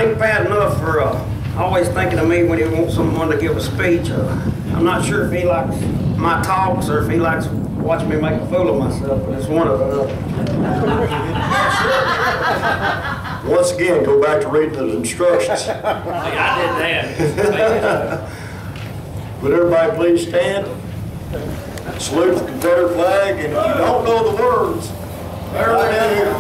thank Pat enough for always thinking of me when he wants someone to give a speech. I'm not sure if he likes my talks or if he likes watching me make a fool of myself, but it's one of the other. Once again, go back to reading the instructions. Hey, I did that. Would everybody please stand? Salute the Confederate flag, and if you don't know the words, they're down here.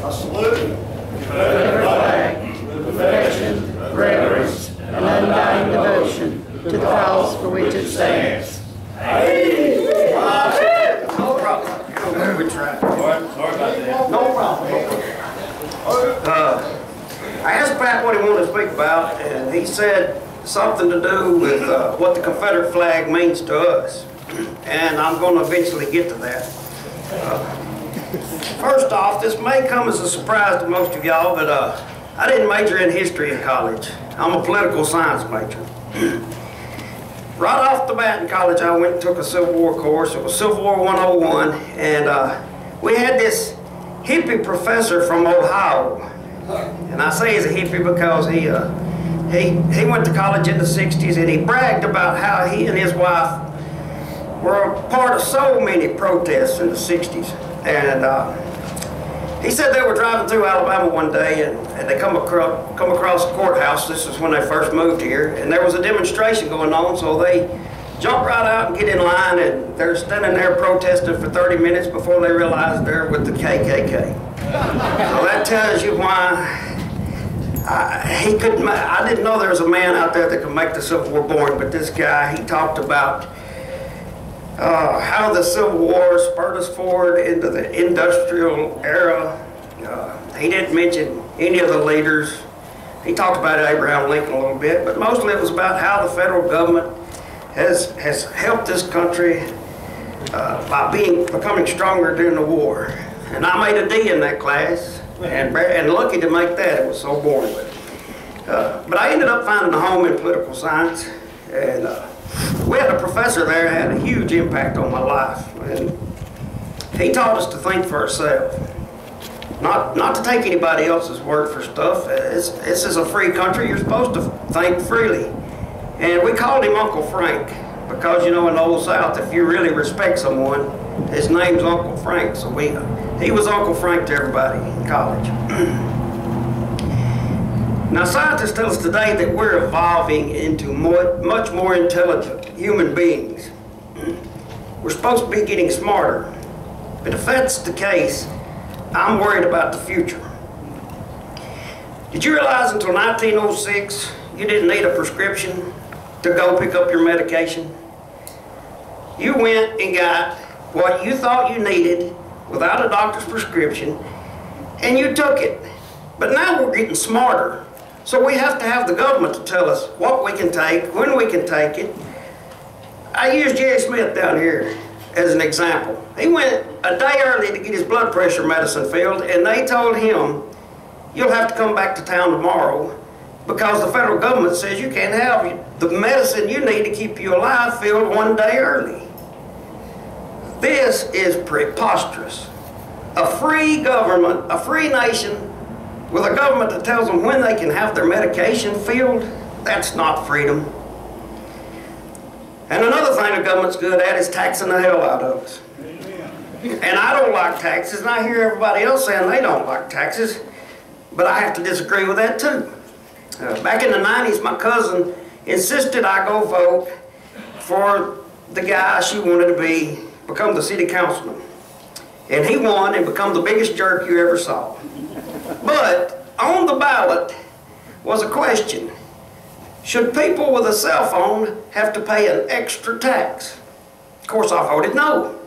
I salute the Confederate flag with affection, reverence, and undying devotion to the cause for which it stands. No problem. We tried. Sorry about that. No problem. I asked Pat what he wanted to speak about, and he said something to do with what the Confederate flag means to us. And I'm going to eventually get to that. First off, this may come as a surprise to most of y'all, but I didn't major in history in college. I'm a political science major. Right off the bat in college, I went and took a Civil War course. It was Civil War 101, and we had this hippie professor from Ohio. And I say he's a hippie because he went to college in the 60s, and he bragged about how he and his wife were a part of so many protests in the 60s. And he said they were driving through Alabama one day, and they come across the courthouse. This is when they first moved here, and there was a demonstration going on, so they jump right out and get in line, and they're standing there protesting for 30 minutes before they realize they're with the KKK. So that tells you why I didn't know there was a man out there that could make the Civil War boring, but this guy, he talked about how the Civil War spurred us forward into the industrial era. He didn't mention any of the leaders. He talked about Abraham Lincoln a little bit, but mostly it was about how the federal government has helped this country by becoming stronger during the war. And I made a D in that class, and lucky to make that. It was so boring. But I ended up finding a home in political science, and we had a professor there that had a huge impact on my life. And he taught us to think for ourselves, not to take anybody else's word for stuff. This is a free country. You're supposed to think freely. And we called him Uncle Frank because, you know, in the Old South, if you really respect someone, his name's Uncle Frank. So he was Uncle Frank to everybody in college. Now, scientists tell us today that we're evolving into much more intelligent human beings. We're supposed to be getting smarter. But if that's the case, I'm worried about the future. Did you realize until 1906, you didn't need a prescription to go pick up your medication? You went and got what you thought you needed without a doctor's prescription, and you took it. But now we're getting smarter. So we have to have the government to tell us what we can take, when we can take it. I use Jerry Smith down here as an example. He went a day early to get his blood pressure medicine filled, and they told him, you'll have to come back to town tomorrow because the federal government says you can't have the medicine you need to keep you alive filled one day early. This is preposterous. A free government, a free nation, with a government that tells them when they can have their medication filled, that's not freedom. And another thing the government's good at is taxing the hell out of us. And I don't like taxes, and I hear everybody else saying they don't like taxes, but I have to disagree with that too. Back in the 90s, my cousin insisted I go vote for the guy she wanted to become the city councilman. And he won and become the biggest jerk you ever saw. But on the ballot was a question. Should people with a cell phone have to pay an extra tax? Of course, I voted no.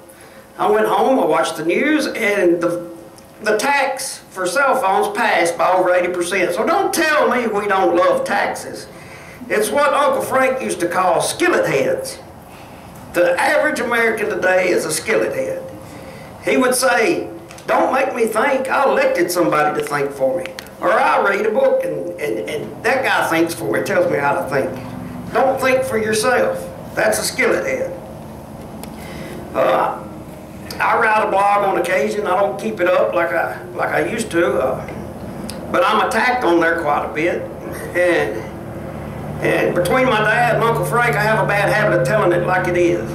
I went home, I watched the news, and the tax for cell phones passed by over 80%. So don't tell me we don't love taxes. It's what Uncle Frank used to call skillet heads. The average American today is a skillet head. He would say, don't make me think, I elected somebody to think for me. Or I read a book and that guy thinks for me, tells me how to think. Don't think for yourself. That's a skillet head. I write a blog on occasion. I don't keep it up like I used to, but I'm attacked on there quite a bit. And between my dad and Uncle Frank, I have a bad habit of telling it like it is.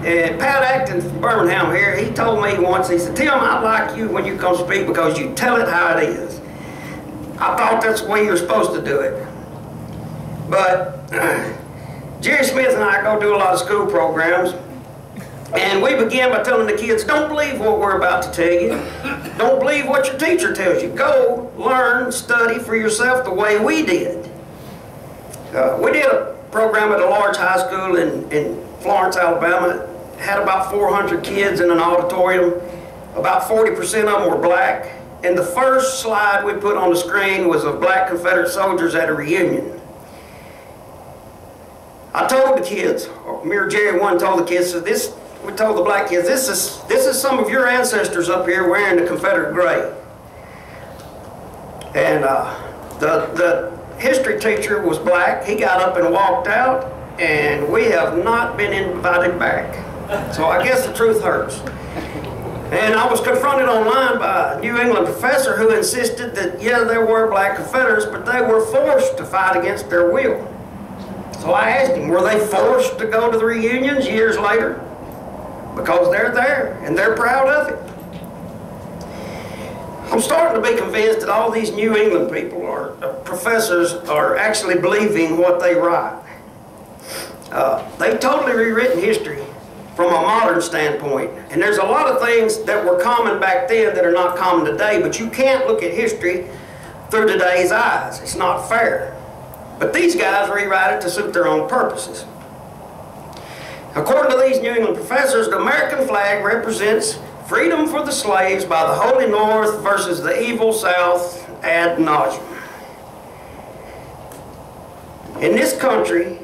And Pat Acton from Birmingham here, he told me once, he said, "Tim, I like you when you come speak because you tell it how it is." I thought that's the way you're supposed to do it. But Jerry Smith and I go do a lot of school programs, and we begin by telling the kids, don't believe what we're about to tell you. Don't believe what your teacher tells you. Go, learn, study for yourself the way we did. We did a program at a large high school in Florence, Alabama. It had about 400 kids in an auditorium. About 40% of them were black. And the first slide we put on the screen was of black Confederate soldiers at a reunion. I told the kids, or me or Jerry one told the kids, so we told the black kids, this is some of your ancestors up here wearing the Confederate gray. And the history teacher was black. He got up and walked out, and we have not been invited back. So I guess the truth hurts. And I was confronted online by a New England professor who insisted that, yeah, there were black Confederates, but they were forced to fight against their will. So I asked him, were they forced to go to the reunions years later? Because they're there, and they're proud of it. I'm starting to be convinced that all these New England people, or professors, are actually believing what they write. They've totally rewritten history from a modern standpoint. And there's a lot of things that were common back then that are not common today, but you can't look at history through today's eyes. It's not fair. But these guys rewrite it to suit their own purposes. According to these New England professors, the American flag represents freedom for the slaves by the Holy North versus the evil South ad nauseum. In this country,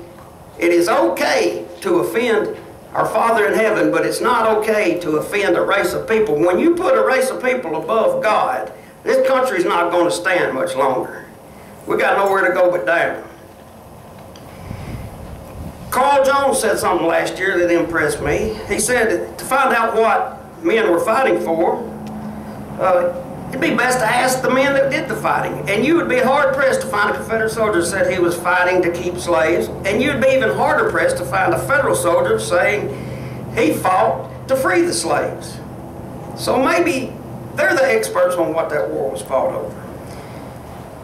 it is okay to offend our Father in heaven, but it's not okay to offend a race of people. When you put a race of people above God, this country's not going to stand much longer. We got nowhere to go but down. Carl Jones said something last year that impressed me. He said to find out what men were fighting for, it'd be best to ask the men that did the fighting. And you would be hard-pressed to find a Confederate soldier that said he was fighting to keep slaves. And you'd be even harder-pressed to find a Federal soldier saying he fought to free the slaves. So maybe they're the experts on what that war was fought over.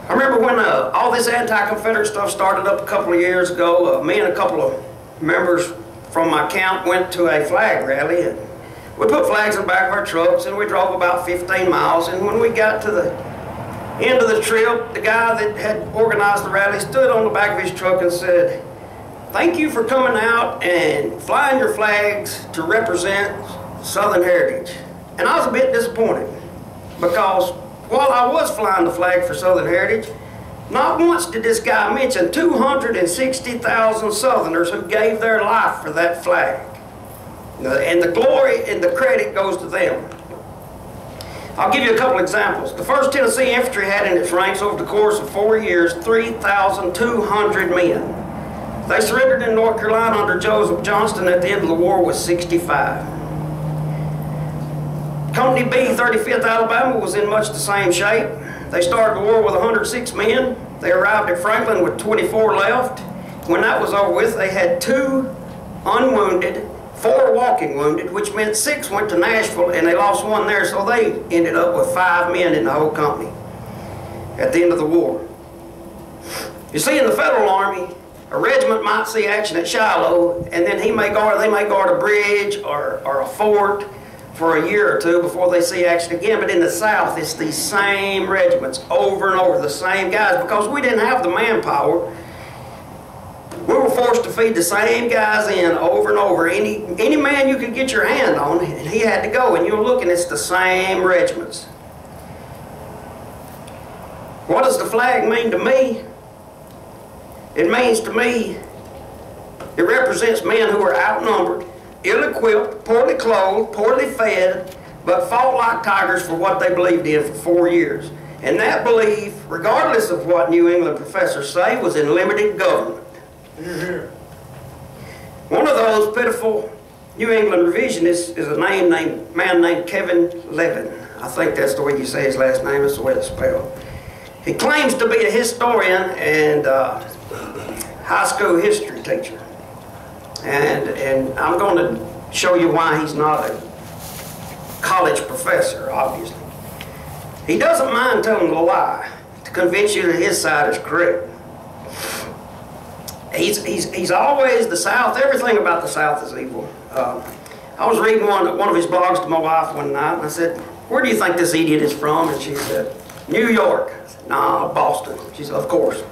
I remember when all this anti-Confederate stuff started up a couple of years ago, me and a couple of members from my camp went to a flag rally. And we put flags in the back of our trucks, and we drove about 15 miles. And when we got to the end of the trip, the guy that had organized the rally stood on the back of his truck and said, "Thank you for coming out and flying your flags to represent Southern heritage." And I was a bit disappointed, because while I was flying the flag for Southern heritage, not once did this guy mention 260,000 Southerners who gave their life for that flag. And the glory and the credit goes to them. I'll give you a couple examples. The 1st Tennessee Infantry had in its ranks over the course of 4 years 3,200 men. They surrendered in North Carolina under Joseph Johnston at the end of the war with 65. Company B, 35th Alabama, was in much the same shape. They started the war with 106 men. They arrived at Franklin with 24 left. When that was over with, they had 2 unwounded, 4 walking wounded, which meant 6 went to Nashville, and they lost 1 there, so they ended up with 5 men in the whole company at the end of the war. You see, in the Federal Army, a regiment might see action at Shiloh, and then they may guard a bridge or a fort for a year or 2 before they see action again. But in the South, it's these same regiments over and over, the same guys, because we didn't have the manpower. We were forced to feed the same guys in over and over. Any man you could get your hand on, he had to go, and you're looking, it's the same regiments. What does the flag mean to me? It means to me, it represents men who are outnumbered, ill-equipped, poorly clothed, poorly fed, but fought like tigers for what they believed in for 4 years. And that belief, regardless of what New England professors say, was in limited government. One of those pitiful New England revisionist is a man named Kevin Levin. I think that's the way you say his last name, it's the way it's spelled. He claims to be a historian and high school history teacher. And I'm going to show you why he's not a college professor, obviously. He doesn't mind telling a lie to convince you that his side is correct. He's always the South. Everything about the South is evil. I was reading one of his blogs to my wife one night, and I said, "Where do you think this idiot is from?" And she said, "New York." I said, "Nah, Boston." She said, "Of course."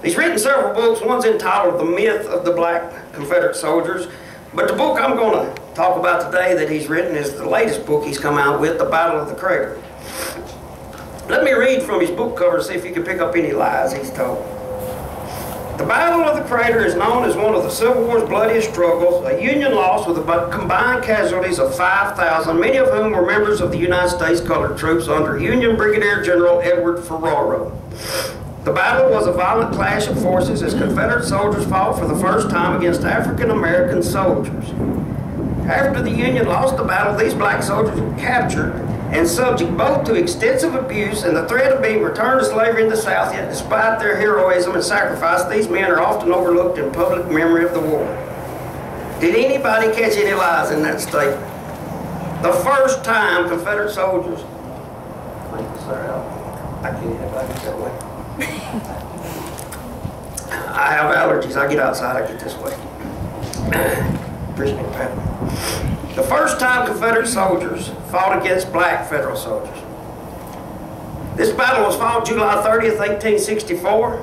He's written several books. One's entitled "The Myth of the Black Confederate Soldiers." But the book I'm going to talk about today that he's written is the latest book he's come out with, The Battle of the Crater. Let me read from his book cover, see if you can pick up any lies he's told. The Battle of the Crater is known as one of the Civil War's bloodiest struggles, a Union loss with combined casualties of 5,000, many of whom were members of the United States Colored Troops under Union Brigadier General Edward Ferraro. The battle was a violent clash of forces as Confederate soldiers fought for the first time against African American soldiers. After the Union lost the battle, these black soldiers were captured and subject both to extensive abuse and the threat of being returned to slavery in the South, yet despite their heroism and sacrifice, these men are often overlooked in public memory of the war. Did anybody catch any lies in that statement? The first time Confederate soldiers... I can't have it that way. I have allergies. I get outside, I get this way. Appreciate that. The first time Confederate soldiers fought against black Federal soldiers. This battle was fought July 30th, 1864.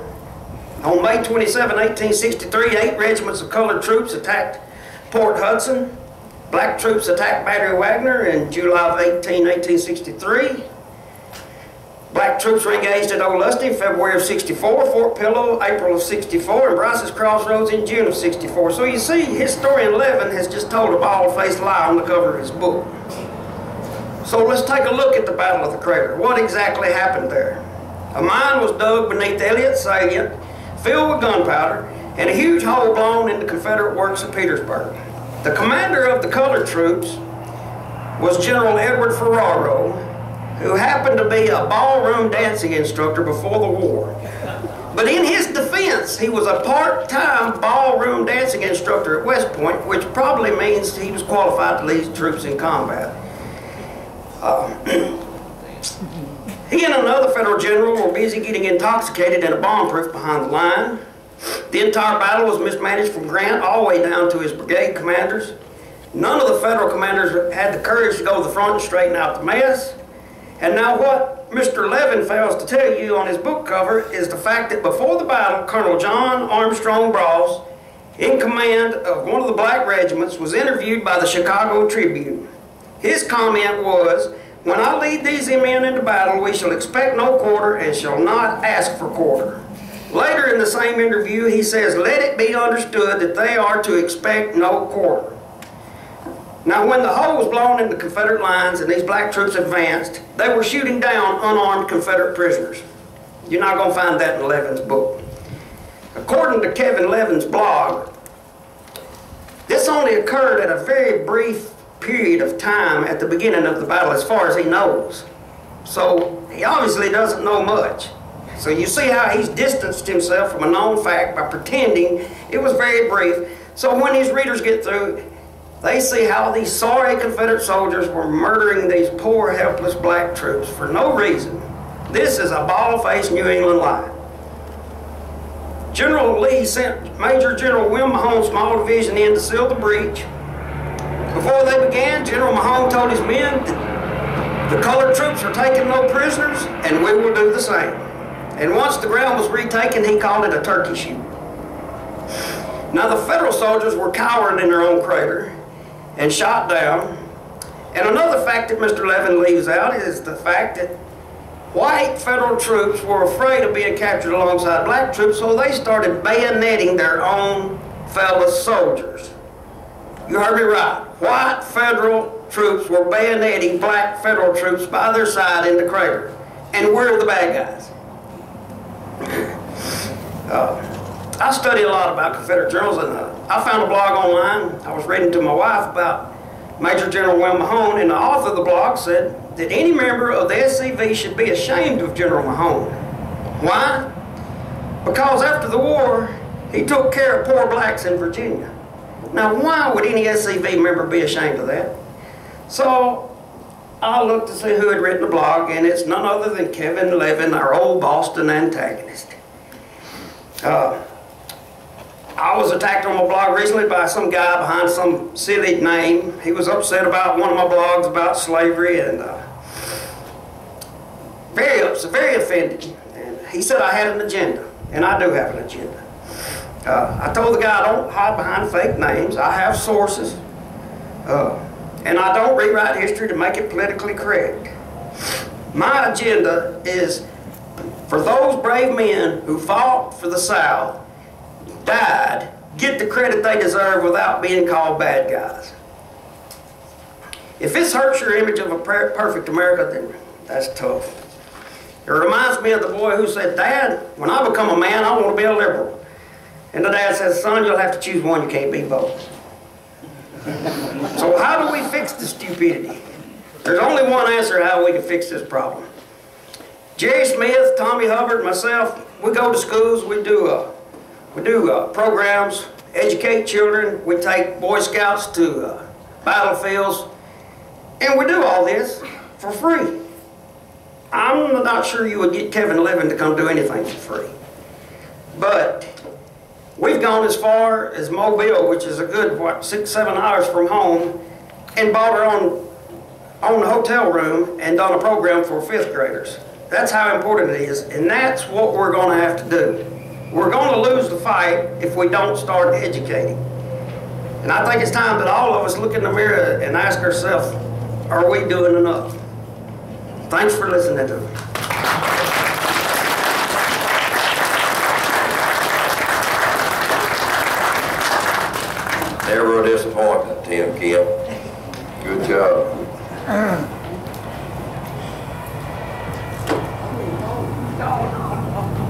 On May 27, 1863, 8 regiments of colored troops attacked Port Hudson. Black troops attacked Battery Wagner in July of 1863. Black troops were engaged at Old Lusty in February of 64, Fort Pillow, April of 64, and Bryce's Crossroads in June of 64. So you see, historian Levin has just told a bald-faced lie on the cover of his book. So let's take a look at the Battle of the Crater. What exactly happened there? A mine was dug beneath Elliott Salient, filled with gunpowder, and a huge hole blown in the Confederate works at Petersburg. The commander of the colored troops was General Edward Ferraro, who happened to be a ballroom dancing instructor before the war. But in his defense, he was a part-time ballroom dancing instructor at West Point, which probably means he was qualified to lead troops in combat. He and another Federal general were busy getting intoxicated in a bomb-proof behind the line. The entire battle was mismanaged from Grant all the way down to his brigade commanders. None of the Federal commanders had the courage to go to the front and straighten out the mess. And now what Mr. Levin fails to tell you on his book cover is the fact that before the battle, Colonel John Armstrong Bross, in command of one of the black regiments, was interviewed by the Chicago Tribune. His comment was, "When I lead these men into battle, we shall expect no quarter and shall not ask for quarter." Later in the same interview, he says, "Let it be understood that they are to expect no quarter." Now, when the hole was blown in the Confederate lines and these black troops advanced, they were shooting down unarmed Confederate prisoners. You're not going to find that in Levin's book. According to Kevin Levin's blog, this only occurred at a very brief period of time at the beginning of the battle, as far as he knows. So he obviously doesn't know much. So you see how he's distanced himself from a known fact by pretending it was very brief. So when his readers get through, they see how these sorry Confederate soldiers were murdering these poor, helpless black troops for no reason. This is a bald-faced New England lie. General Lee sent Major General Will Mahone's small division in to seal the breach. Before they began, General Mahone told his men, "The colored troops are taking no prisoners, and we will do the same." And once the ground was retaken, he called it a turkey shoot. Now the Federal soldiers were cowered in their own crater and shot down. And another fact that Mr. Levin leaves out is the fact that white Federal troops were afraid of being captured alongside black troops, so they started bayoneting their own fellow soldiers. You heard me right. White Federal troops were bayoneting black Federal troops by their side in the crater. And we're the bad guys. I study a lot about Confederate generals, and I found a blog online. I was reading to my wife about Major General Will Mahone, and the author of the blog said that any member of the SCV should be ashamed of General Mahone. Why? Because after the war, he took care of poor blacks in Virginia. Now, why would any SCV member be ashamed of that? So I looked to see who had written the blog, and it's none other than Kevin Levin, our old Boston antagonist. I was attacked on my blog recently by some guy behind some silly name. He was upset about one of my blogs about slavery, and very upset, very offended. And he said I had an agenda, and I do have an agenda. I told the guy I don't hide behind fake names. I have sources, and I don't rewrite history to make it politically correct. My agenda is for those brave men who fought for the South, died, get the credit they deserve without being called bad guys. If this hurts your image of a perfect America, then that's tough. It reminds me of the boy who said, "Dad, when I become a man, I want to be a liberal." And the dad says, "Son, you'll have to choose one. You can't be both." So how do we fix the stupidity? There's only one answer how we can fix this problem. Jerry Smith, Tommy Hubbard, myself, we go to schools, we do programs, educate children, we take Boy Scouts to battlefields, and we do all this for free. I'm not sure you would get Kevin Levin to come do anything for free. But we've gone as far as Mobile, which is a good, 6-7 hours from home, and bought our own hotel room and done a program for 5th graders. That's how important it is, and that's what we're going to have to do. We're going to lose the fight if we don't start educating. And I think it's time that all of us look in the mirror and ask ourselves, are we doing enough? Thanks for listening to me. Never a disappointment, Tim Kemp. Good job.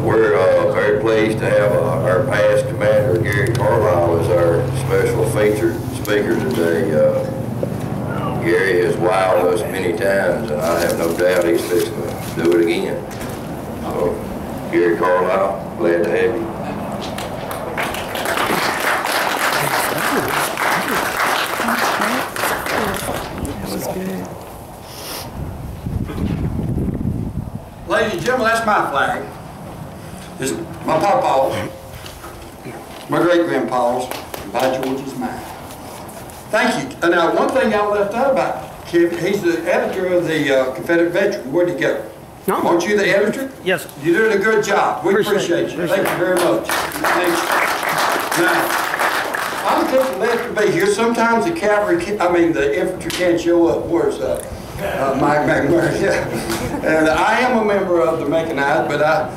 We're very pleased to have our past commander, Gary Carlyle, as our special featured speaker today. Gary has wowed us many times, and I have no doubt he's fixing to do it again. So, Gary Carlyle, glad to have you. Ladies and gentlemen, that's my flag. It's my papa's, my great-grandpa's, and by George is mine. Thank you. And now, one thing y'all left out about Kevin, he's the editor of the Confederate Veteran. Where'd he go? No. Aren't you the editor? Yes. You're doing a good job. We appreciate you. Thank you very much. Thanks. Now, I'm just glad to be here. Sometimes the infantry can't show up. Where's Mike McMurray? Yeah. And I am a member of the mechanized, but I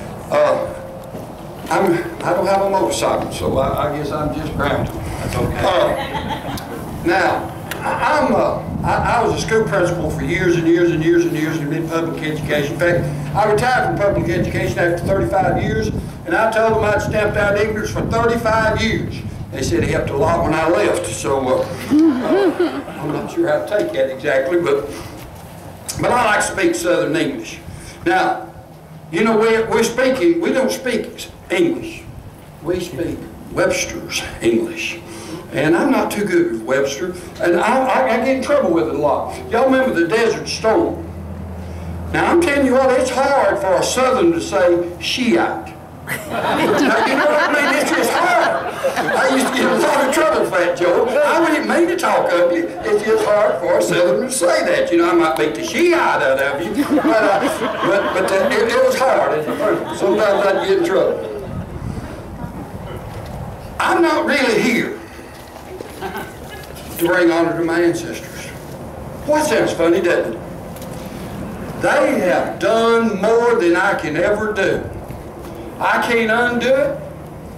don't have a motorcycle, so I guess I'm just grounded. That's okay. Now, I was a school principal for years and years and years and years and did public education. In fact, I retired from public education after 35 years, and I told them I'd stamped out ignorance for 35 years. They said it helped a lot when I left, so I'm not sure how to take that exactly, but I like to speak Southern English. Now, you know, we don't speak English. We speak Webster's English. And I'm not too good with Webster, and I get in trouble with it a lot. Y'all remember the Desert Storm? Now, I'm telling you what, it's hard for a Southern to say Shiite. Now, you know what I mean? It's just hard. I used to get in a lot of trouble for that, Joe. I didn't mean to talk of you. It's just hard for a Southern to say that. You know, I might beat the Shiite out of you, but it was hard. Sometimes I'd get in trouble. I'm not really here to bring honor to my ancestors. Boy, that sounds funny, doesn't it? They have done more than I can ever do. I can't undo it,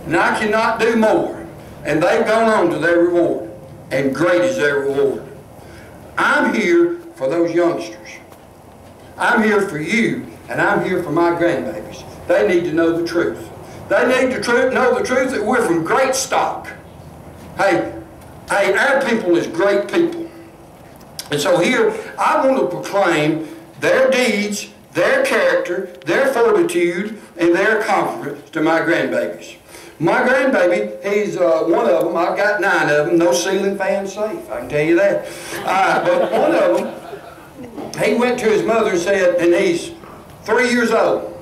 and I cannot do more. And they've gone on to their reward, and great is their reward. I'm here for those youngsters. I'm here for you, and I'm here for my grandbabies. They need to know the truth. They need to know the truth that we're from great stock. Hey, our people is great people. And so here, I want to proclaim their deeds, their character, their fortitude, and their accomplishments to my grandbabies. My grandbaby, he's one of them. I've got 9 of them. No ceiling fan safe, I can tell you that. But one of them, he went to his mother and said, and he's 3 years old,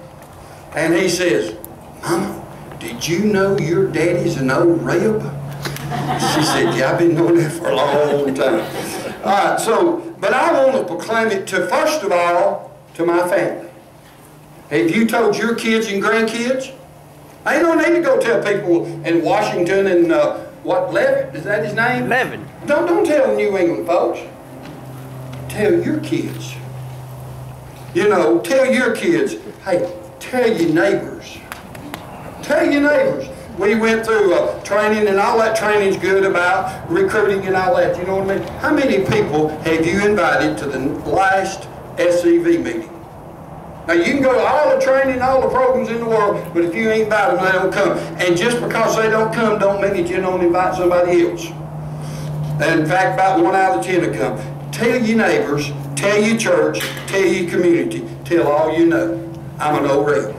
and he says, "Mama, did you know your daddy's an old rib?" She said, "Yeah, I've been knowing that for a long time." All right, but I want to proclaim it to, first of all, to my family. Have you told your kids and grandkids? I don't need to go tell people in Washington and Levitt, is that his name? Levitt. Don't tell New England folks. Tell your kids. You know, tell your kids. Hey, tell your neighbors. Tell your neighbors. We went through training, and all that training's good about recruiting and all that. You know what I mean? How many people have you invited to the last SCV meeting? Now, you can go to all the training, all the programs in the world, but if you ain't invite them, they don't come. And just because they don't come don't mean that you don't invite somebody else. And in fact, about 1 out of 10 will come. Tell your neighbors, tell your church, tell your community, tell all you know. I'm an old rebel.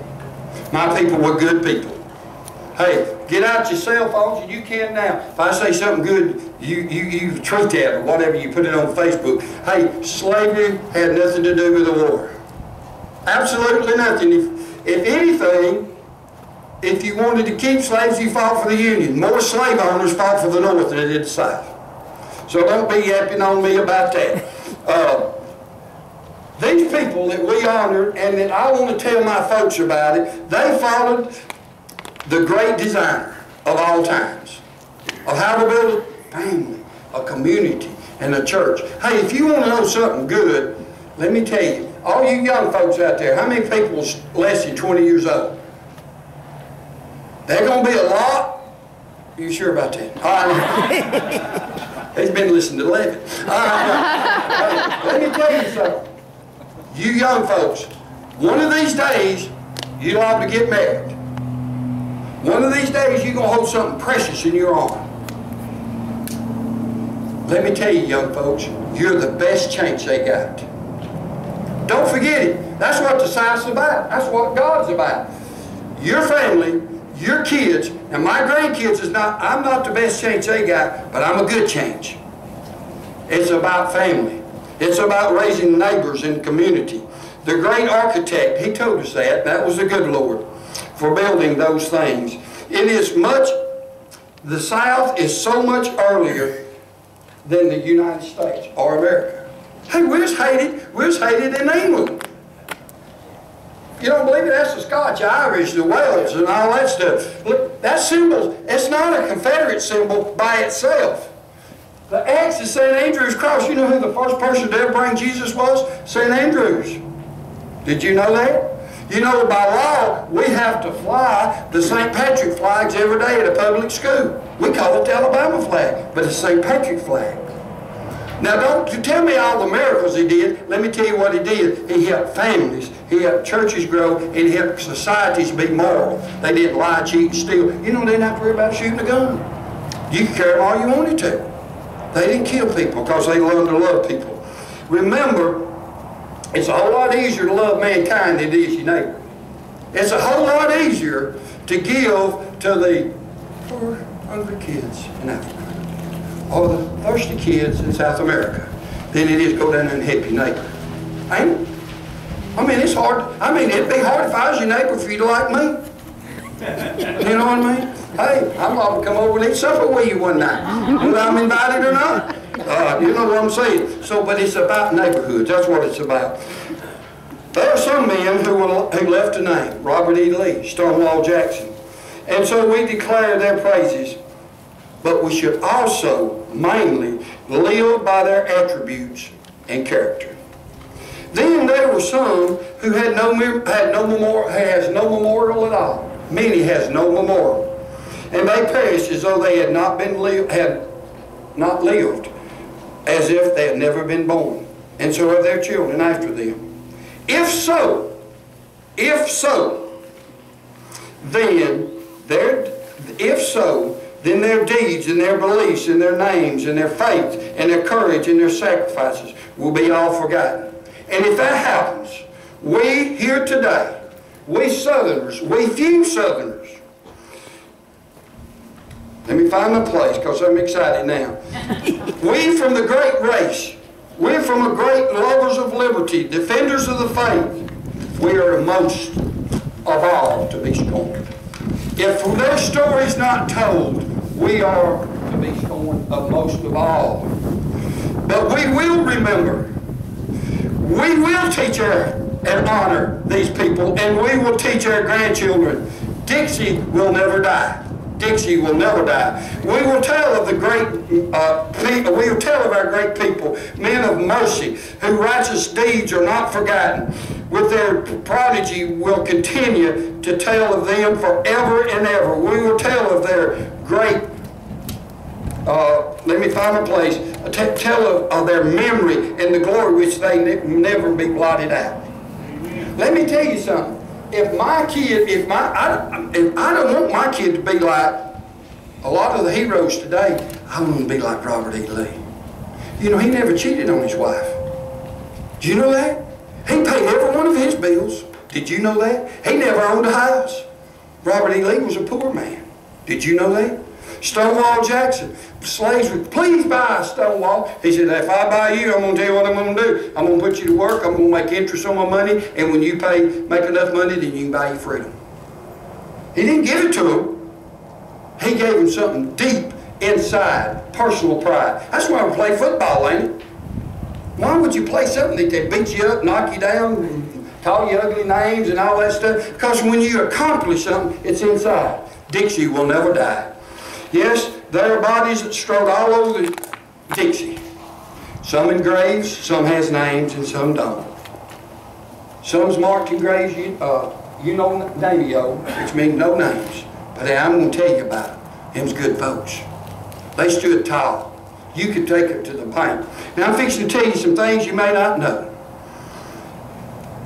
My people were good people. Hey, get out your cell phones, and you can now. If I say something good, you tweet that or whatever, you put it on Facebook. Hey, slavery had nothing to do with the war. Absolutely nothing. If anything, if you wanted to keep slaves, you fought for the Union. More slave owners fought for the North than they did the South. So don't be yapping on me about that. These people that we honored and that I want to tell my folks about it, they followed the great designer of all times of how to build a family, a community, and a church. Hey, if you want to know something good, let me tell you, all you young folks out there, how many people are less than 20 years old? They're going to be a lot. Are you sure about that? All right. He's been listening to Levitt. Let me tell you something. You young folks, one of these days, you'll have to get married. One of these days, you're going to hold something precious in your arm. Let me tell you, young folks, you're the best chance they got. Don't forget it. That's what the South's about. That's what God's about. Your family, your kids, and my grandkids is not, I'm not the best chance they got, but I'm a good chance. It's about family. It's about raising neighbors in the community. The great architect, he told us that. That was the good Lord for building those things. It is much, the South is so much earlier than the United States or America. Hey, we're as hated in England. You don't believe it? That's the Scotch, Irish, the Welsh, and all that stuff. Look, that symbol, it's not a Confederate symbol by itself. The X is St. Andrew's cross. You know who the first person to ever bring Jesus was? St. Andrews. Did you know that? You know, by law, we have to fly the St. Patrick flags every day at a public school. We call it the Alabama flag, but it's St. Patrick flag. Now, don't tell me all the miracles he did. Let me tell you what he did. He helped families. He helped churches grow, and he helped societies be moral. They didn't lie, cheat, steal. You know, they didn't have to worry about shooting a gun. You could carry them all you wanted to. They didn't kill people because they learned to love people. Remember, it's a whole lot easier to love mankind than it is your neighbor. It's a whole lot easier to give to the poor, hungry kids in Africa or the thirsty kids in South America than it is to go down and help your neighbor. Ain't it? I mean, it's hard. I mean, it'd be hard if I was your neighbor for you to like me. You know what I mean? Hey, I'm going to come over and eat supper with you one night, whether I'm invited or not. You know what I'm saying? So, but it's about neighborhoods. That's what it's about. There are some men who left a name. Robert E. Lee, Stonewall Jackson. And so we declare their praises. But we should also mainly live by their attributes and character. Then there were some who has no memorial at all. Many has no memorial. And they perished as though they had not lived, as if they had never been born. And so have their children after them. If so, then if so, then their deeds and their beliefs and their names and their faith and their courage and their sacrifices will be all forgotten. And if that happens, we here today, we Southerners, we few Southerners, let me find my place because I'm excited now. We from the great race, we're from the great lovers of liberty, defenders of the faith, we are most of all to be scorned. If their story is not told, we are to be scorned of most of all. But we will remember. We will teach and honor these people, and we will teach our grandchildren. Dixie will never die. Dixie will never die. We will tell of the great people. We will tell of our great people, men of mercy, whose righteous deeds are not forgotten. With their prodigy, will continue to tell of them forever and ever. We will tell of their great. Let me find a place. Tell of their memory and the glory which they never be blotted out. Let me tell you something. If my kid, I don't want my kid to be like a lot of the heroes today. I want him to be like Robert E. Lee. You know, he never cheated on his wife. Do you know that? He paid every one of his bills. Did you know that? He never owned a house. Robert E. Lee was a poor man. Did you know that? Stonewall Jackson, slaves would, please buy Stonewall. He said, if I buy you, I'm going to tell you what I'm going to do. I'm going to put you to work. I'm going to make interest on my money. And when you make enough money, then you can buy your freedom. He didn't give it to him. He gave him something deep inside, personal pride. That's why we play football, ain't it? Why would you play something that they beat you up, knock you down, and call you ugly names and all that stuff? Because when you accomplish something, it's inside. Dixie will never die. Yes, there are bodies that strode all over the Dixie. Some in graves, some has names, and some don't. Some's marked in graves, you know, Navio, which means no names. But I'm going to tell you about them. Them's good folks. They stood tall. You could take it to the bank. Now I'm fixing to tell you some things you may not know.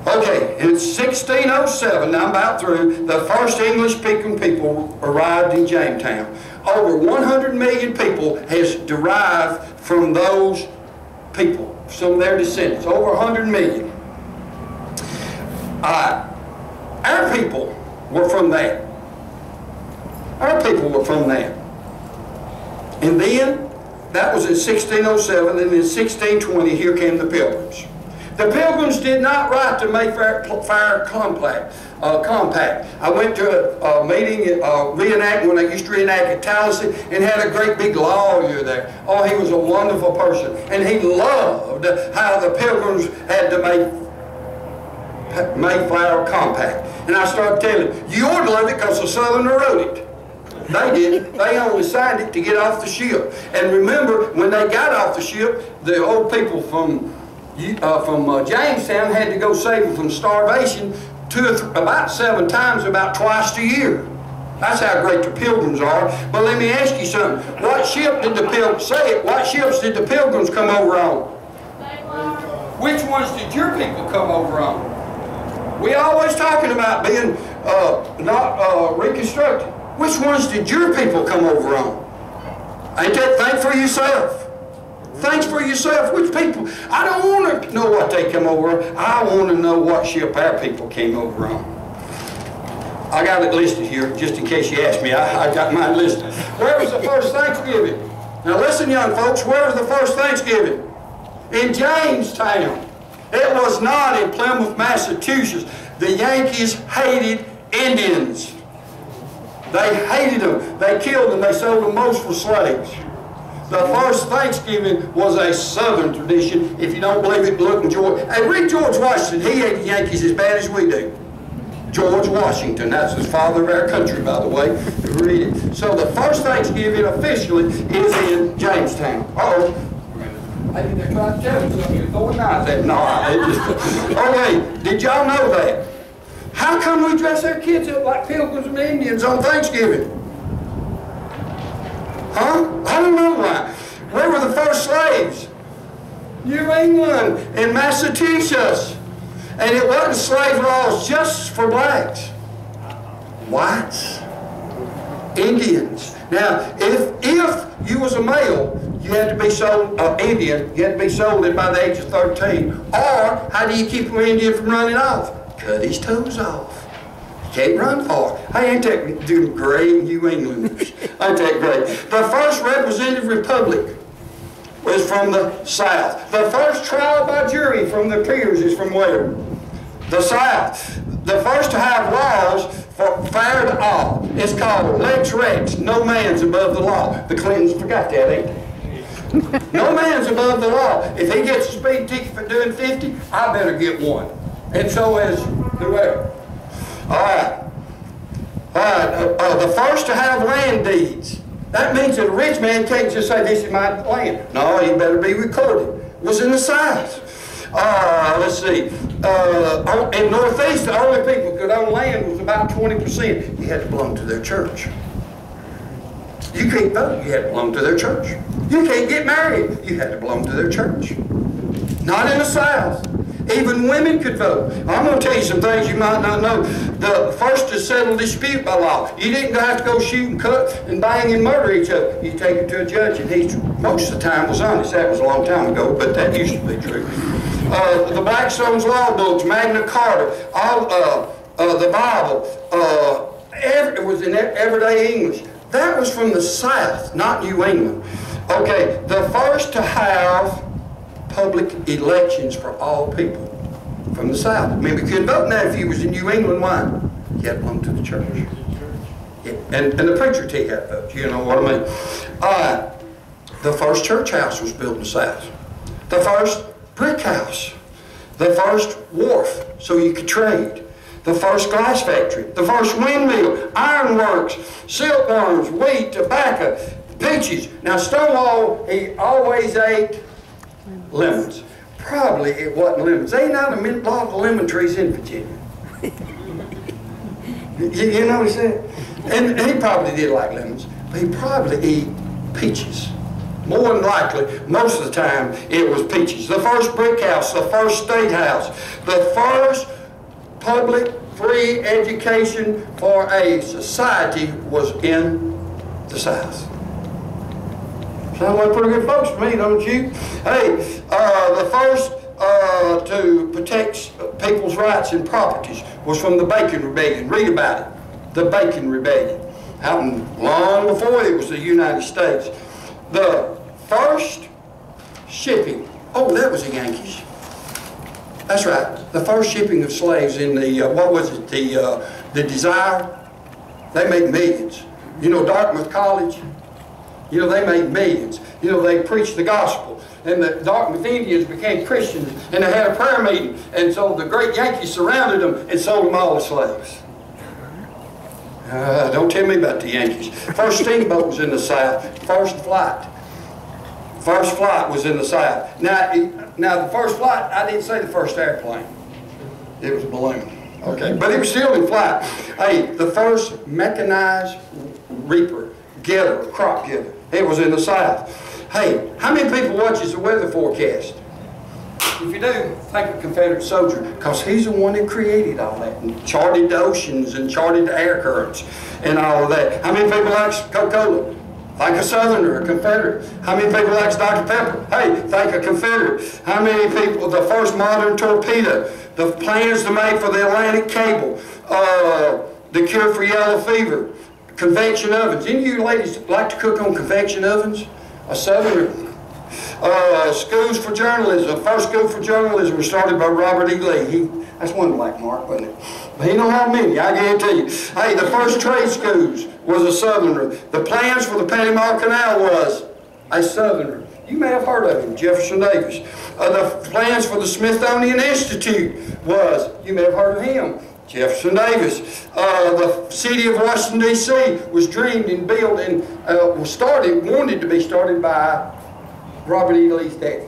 Okay, in 1607, now I'm about through, the first English-speaking people arrived in Jamestown. Over 100 million people has derived from those people, some of their descendants, over 100 million. Our people were from that. Our people were from that. And then, that was in 1607, and in 1620, here came the Pilgrims. The Pilgrims did not write the Mayfair Compact. I went to a meeting, reenact when I used to reenact at Tallahassee, and had a great big lawyer there. Oh, he was a wonderful person, and he loved how the Pilgrims had to make Mayflower Compact. And I started telling him, you ought to love it because the Southerner wrote it. They didn't. They only signed it to get off the ship. And remember, when they got off the ship, the old people from Jamestown had to go save them from starvation about 7 times, about twice a year. That's how great the Pilgrims are. But let me ask you something. What ship did the Pilgrims, say it, what ships did the Pilgrims come over on? Which ones did your people come over on? We always talking about being not reconstructed. Which ones did your people come over on? Ain't that think for yourself? Thanks for yourself. Which people? I don't want to know what they come over on. I want to know what ship our people came over on. I got it listed here, just in case you ask me. I got mine listed. Where was the first Thanksgiving? Now listen, young folks, where was the first Thanksgiving? In Jamestown. It was not in Plymouth, Massachusetts. The Yankees hated Indians. They hated them. They killed them. They sold them most for slaves. The first Thanksgiving was a Southern tradition. If you don't believe it, look at George. Hey, read George Washington. He hated the Yankees as bad as we do. George Washington. That's the father of our country, by the way. Read it. So the first Thanksgiving officially is in Jamestown. Uh-oh. Maybe they're trying to tell me something. You're throwing knives at me. No, okay, did y'all know that? How come we dress our kids up like Pilgrims and Indians on Thanksgiving? Huh? I don't know why. Where were the first slaves? New England and Massachusetts. And it wasn't slave laws just for blacks. Whites. Indians. Now, if you was a male, you had to be sold, Indian, you had to be sold at by the age of 13. Or, how do you keep an Indian from running off? Cut his toes off. You can't run far. Hey, ain't that doing great, New Englanders? Ain't that great? The first representative republic was from the South. The first trial by jury from the peers is from where? The South. The first to have laws for fair to all. It's called Lex Rex. No man's above the law. The Clintons forgot that, ain't they? No man's above the law. If he gets a speeding ticket for doing 50, I better get one. And so is whoever. All right. The first to have land deeds. That means that a rich man can't just say, this is my land. No, he better be recorded. It was in the South. Let's see. In Northeast, the only people who could own land was about 20%. You had to belong to their church. You can't vote, you had to belong to their church. You can't get married, you had to belong to their church. Not in the South. Even women could vote. I'm going to tell you some things you might not know. The first to settle dispute by law. You didn't have to go shoot and cut and bang and murder each other. You take it to a judge, and he most of the time was honest. That was a long time ago, but that used to be true. The Blackstone's Law Books, Magna Carta, all the Bible, it was in everyday English. That was from the South, not New England. Okay, the first to have public elections for all people from the South. I mean, we couldn't vote now if you was in New England. Why? You had to belong to the church. Yeah. And the preacher tell you how to vote. You know what I mean? The first church house was built in the South. The first brick house. The first wharf so you could trade. The first glass factory. The first windmill. Ironworks. Silkworms. Wheat. Tobacco. Peaches. Now Stonewall, he always ate lemons. Probably it wasn't lemons. There ain't not a lot of lemon trees in Virginia. you know what he said? And he probably did like lemons, but he probably ate peaches. More than likely, most of the time, it was peaches. The first brick house, the first state house, the first public free education for a society was in the South. Sound like pretty good folks to me, don't you? Hey, the first to protect people's rights and properties was from the Bacon Rebellion. Read about it. The Bacon Rebellion. Happened long before it was the United States. The first shipping. Oh, that was the Yankees. That's right. The first shipping of slaves in the, what was it, the Desire? They made millions. You know Dartmouth College? You know, they made millions. You know, they preached the gospel. And the Dartmouth Indians became Christians, and they had a prayer meeting. And so the great Yankees surrounded them and sold them all as slaves. Don't tell me about the Yankees. First steamboat was in the South. First flight. First flight was in the South. Now the first flight, I didn't say the first airplane. It was a balloon. Okay, but it was still in flight. Hey, the first mechanized reaper, getter, crop getter. It was in the South. Hey, how many people watches the weather forecast? If you do, thank a Confederate soldier, because he's the one that created all that, and charted the oceans and charted the air currents and all of that. How many people likes Coca-Cola? Thank a Southerner, a Confederate. How many people likes Dr. Pepper? Hey, thank a Confederate. How many people, the first modern torpedo, the plans to make for the Atlantic cable, the cure for yellow fever, convection ovens. Any of you ladies like to cook on convection ovens? A Southerner. Schools for journalism. First school for journalism was started by Robert E. Lee. That's one black mark, wasn't it? But he know how many, I guarantee you. Hey, the first trade schools was a Southerner. The plans for the Panama Canal was a Southerner. You may have heard of him, Jefferson Davis. The plans for the Smithsonian Institute was, you may have heard of him, Jefferson Davis. The city of Washington, D.C. was dreamed and built and wanted to be started by Robert E. Lee's daddy.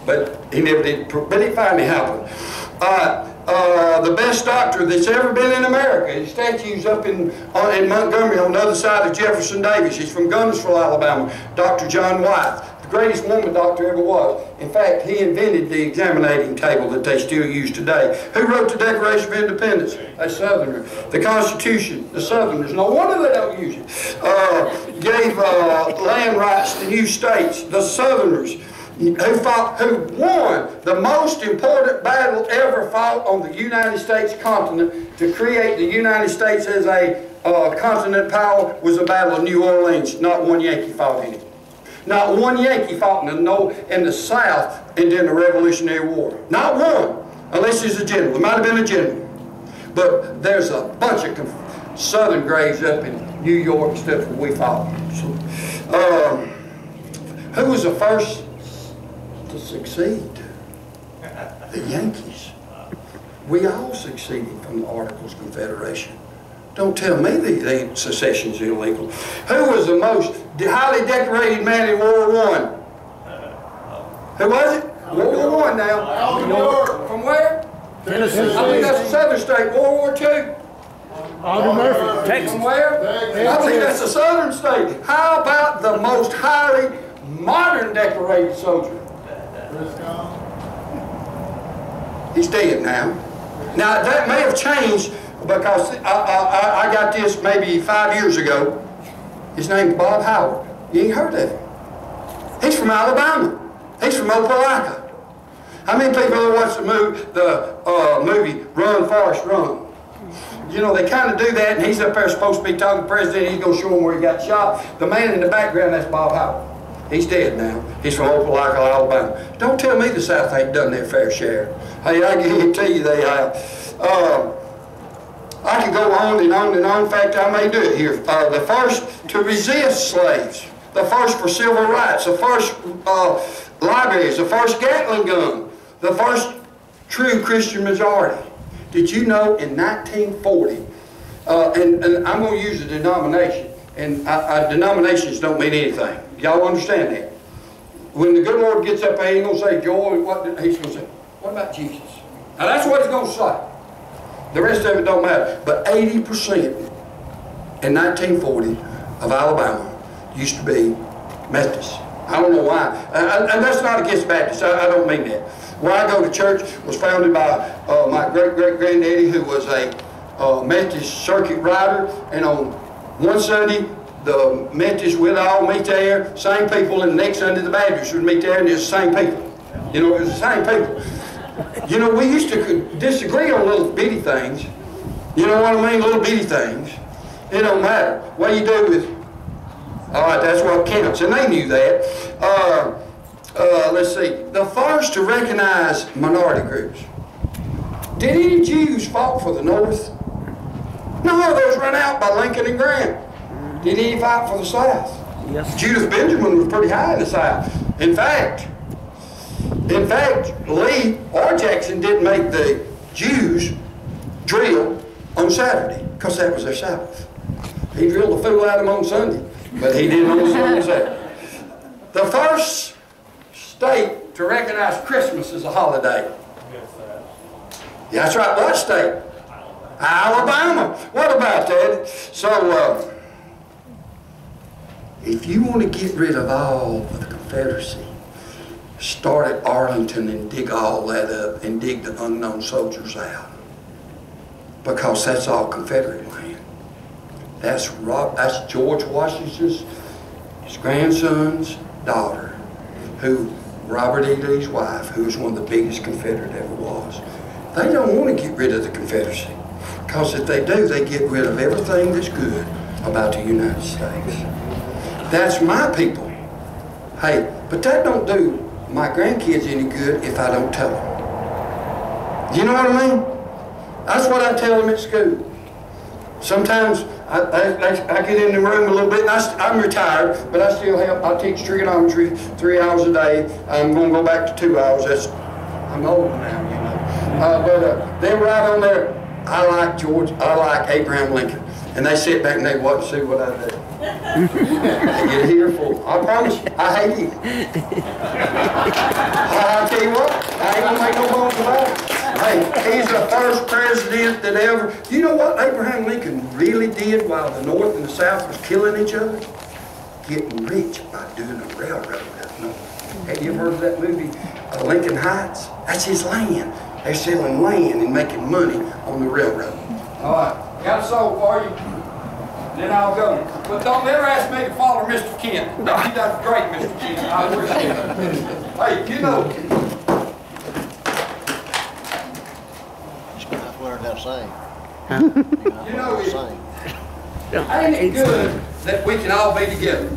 But he never did, but it finally happened. The best doctor that's ever been in America, his statue's up in Montgomery on the other side of Jefferson Davis. He's from Gunnersville, Alabama, Dr. John White. greatest woman doctor ever was. In fact, he invented the examining table that they still use today. Who wrote the Declaration of Independence? A Southerner. The Constitution? The Southerners. No wonder they don't use it. Gave land rights to new states? The Southerners. Who won the most important battle ever fought on the United States continent to create the United States as a continent power was the Battle of New Orleans. Not one Yankee fought in it. Not one Yankee fought in the South and in the Revolutionary War. Not one, unless he's a general. It might have been a general. But there's a bunch of Southern graves up in New York stuff where we fought. So, who was the first to succeed? The Yankees. We all succeeded from the Articles of Confederation. Don't tell me the secession's illegal. Who was the most highly decorated man in World War I? Who was it? World War I now. New York. From where? Tennessee. I think that's a southern state. World War II. Alden Murphy. Texas. From where? I think that's a southern state. How about the most highly modern decorated soldier? He's dead now. Now that may have changed because I got this maybe 5 years ago. His name's Bob Howard. You ain't heard of him. He's from Alabama. He's from Opelika. How many people ever watched the movie Run, Forrest, Run? You know, they kind of do that, and he's up there supposed to be talking to the president. He's going to show him where he got shot. The man in the background, that's Bob Howard. He's dead now. He's from Opelika, Alabama. Don't tell me the South ain't done their fair share. Hey, I guarantee you they have. I can go on and on and on. In fact, I may do it here. The first to resist slaves. The first for civil rights. The first libraries. The first Gatling gun. The first true Christian majority. Did you know in 1940, and I'm going to use a denomination, and denominations don't mean anything. Y'all understand that? When the good Lord gets up there, he ain't going to say, Joel, he's going to say, what about Jesus? Now that's what he's going to say. The rest of it don't matter. But 80% in 1940 of Alabama used to be Methodists. I don't know why. And that's not against Baptists. I don't mean that. Where I go to church was founded by my great-great-granddaddy, who was a Methodist circuit rider. And on one Sunday, the Methodists would all meet there, same people, and the next Sunday the Baptists would meet there, and it's the same people. You know, it was the same people. You know, we used to disagree on little bitty things. You know what I mean? Little bitty things. It don't matter. What do you do with it? All right, that's what counts. And they knew that. Let's see. The first to recognize minority groups. Did any Jews fight for the North? No, those run out by Lincoln and Grant. Did any fight for the South? Yes. Judith Benjamin was pretty high in the South. In fact, Lee or Jackson didn't make the Jews drill on Saturday because that was their Sabbath. He drilled the fool out of them on Sunday, but he didn't on Saturday. The first state to recognize Christmas as a holiday. Yeah, that's right. What state? Alabama. What about that? So, if you want to get rid of all of the Confederacy, start at Arlington and dig all that up and dig the unknown soldiers out. Because that's all Confederate land. That's George Washington's his grandson's daughter, who Robert E. Lee's wife, who was one of the biggest Confederate ever was. They don't want to get rid of the Confederacy. Because if they do, they get rid of everything that's good about the United States. That's my people. Hey, but that don't do my grandkids any good if I don't tell them. You know what I mean? That's what I tell them at school. Sometimes I get in the room a little bit, and I'm retired, but I still help. I teach trigonometry 3 hours a day. I'm going to go back to 2 hours. I'm old now, you know. But they write on there, I like Abraham Lincoln. And they sit back and they watch and see what I do. They get here for. I promise you, I hate him. I tell you what, I ain't gonna make no bones about it. Hey, he's the first president that ever. You know what Abraham Lincoln really did while the North and the South was killing each other? Getting rich by doing a railroad up No. Have you ever heard of that movie, Lincoln Heights? That's his land. They're selling land and making money on the railroad. All right, got a soul for you. Then I'll go. But don't ever ask me to follow Mr. Kent. He does great, Mr. Kent. I appreciate it. Hey, you know. I've learned how to sing. You know, ain't it good that we can all be together?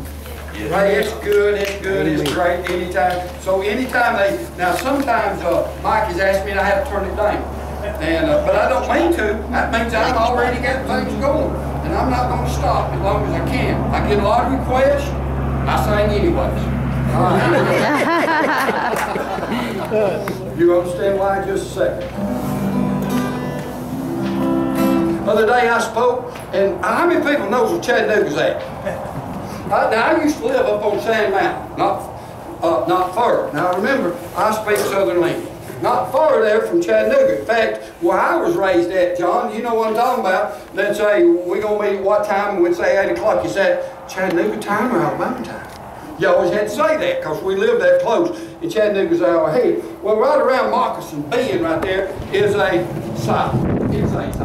Right, it's good, it's great anytime. So anytime now sometimes Mike has asked me and I have to turn it down. And, but I don't mean to. That means I've already got things going. And I'm not going to stop as long as I can. I get a lot of requests, I sing anyways. All right. You understand why in just a second. Other day I spoke, and how many people knows where Chattanooga's at? Now I used to live up on Sand Mountain, not far. Now remember, I speak Southern language. Not far there from Chattanooga. In fact, where I was raised at, John, you know what I'm talking about. They'd say, we're going to meet at what time? And we'd say 8 o'clock. You said, Chattanooga time or Alabama time? You always had to say that because we lived that close. And Chattanooga's our head. Well, right around Moccasin Bend right there is a site. It's a site.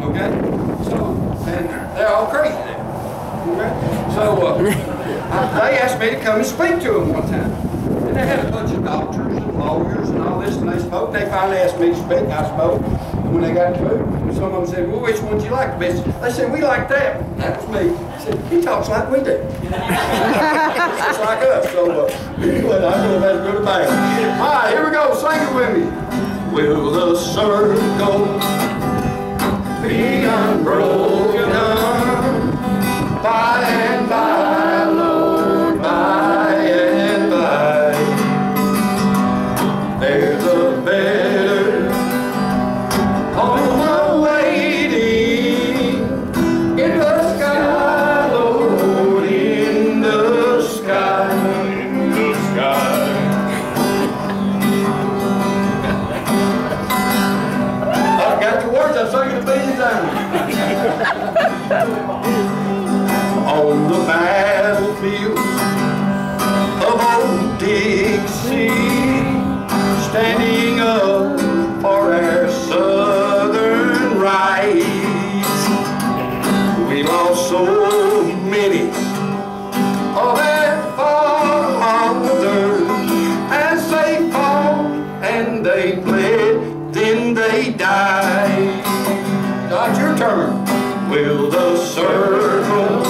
Okay? So, and they're all crazy there. Okay? So, they asked me to come and speak to them one time. And they had a bunch of doctors and lawyers and all this, and they spoke. They finally asked me to speak, I spoke. And when they got through, and some of them said, well, which one do you like the best? They said, we like that one. That was me. I said, he talks like we do. Just like us. So, anyway, I know that's good or bad. All right, here we go. Sing it with me. Will the circle be unbroken by and by, Lord, by and by. There's a better home awaiting in the sky, Lord, in the sky. In the sky. I've got the words, I've sung it a billion times. On the battlefields of old Dixie, standing up for our southern rights, we lost so many of our fathers as they fought and they bled, then they died. God, your turn. Will the circle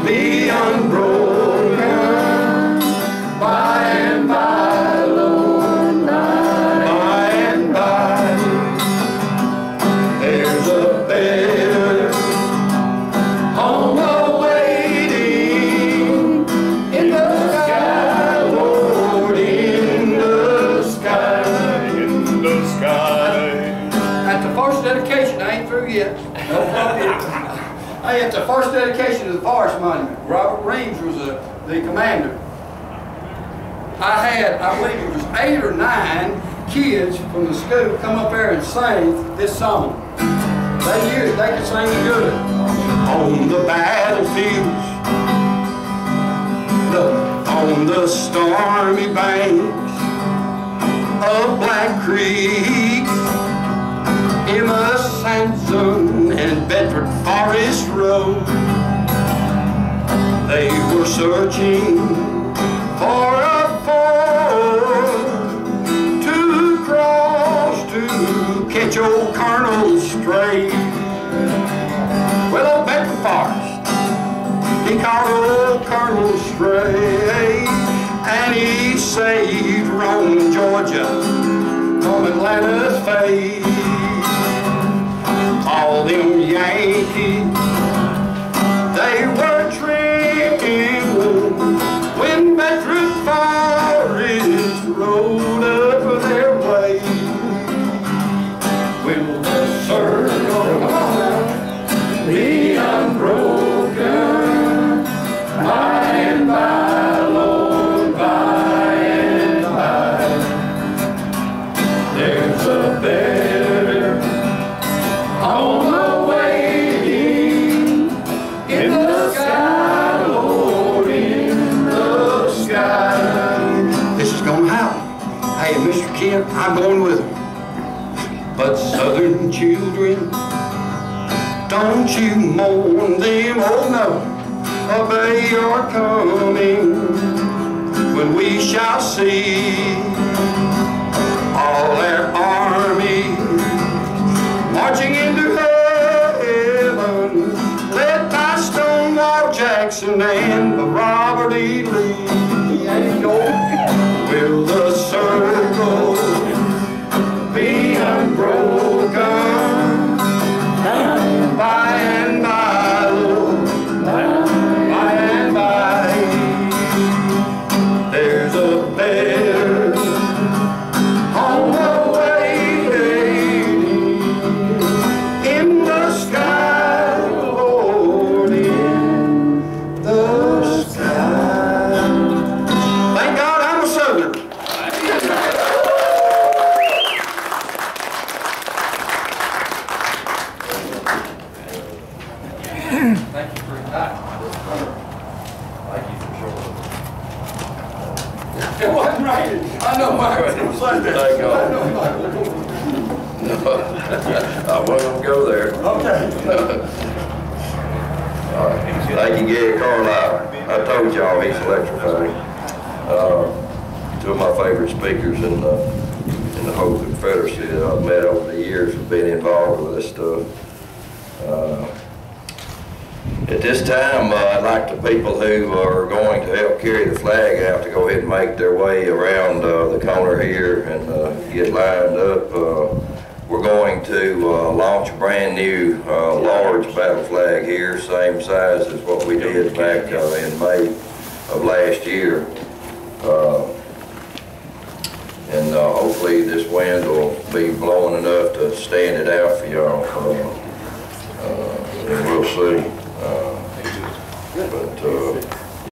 be unbroken by and by, Lord, by and by? There's a better home awaiting in the sky, Lord, in the sky, in the sky. At the first dedication, I ain't through yet. Hey, at the first dedication of the Forest Monument, Robert Reams was the commander. I believe it was 8 or 9 kids from the school come up there and sing this song. They knew it, they could sing it good. On the battlefields, on the stormy banks of Black Creek, Emma Sampson and Bedford Forest Road, they were searching for a ford to cross to catch old Colonel Stray. Well, old Bedford Forest, he caught old Colonel Stray, and he saved Rome, Georgia from Atlanta's fate. All them Yankees, they were trembling when Bedford Forest rode up their way. Will the circle be unbroken by and by, Lord, by and by? There's a better home awaiting yeah, I'm going with them. But southern children, don't you mourn them, oh no, they are coming when we shall see all their armies marching into heaven, led by Stonewall Jackson and Robert E. Lee. Will the circle be unbroken by and by, Lord, by and by? There's a bear on the way in the sky, Lord, in the sky. Thank God I'm a Southerner. Thank you for your time. Thank you for showing up. It wasn't raining. I know Mike was going to say that. I wasn't gonna go there. Okay. All right. Thank you, Gary Carlyle. I told y'all he's electrifying. Two of my favorite speakers in the whole Confederacy that I've met over the years have been involved with this stuff. At this time, I'd like the people who are going to help carry the flag out to go ahead and make their way around the corner here and get lined up. We're going to launch a brand new large battle flag here, same size as what we did back in May of last year. And hopefully this wind will be blowing enough to stand it out for y'all. And we'll see.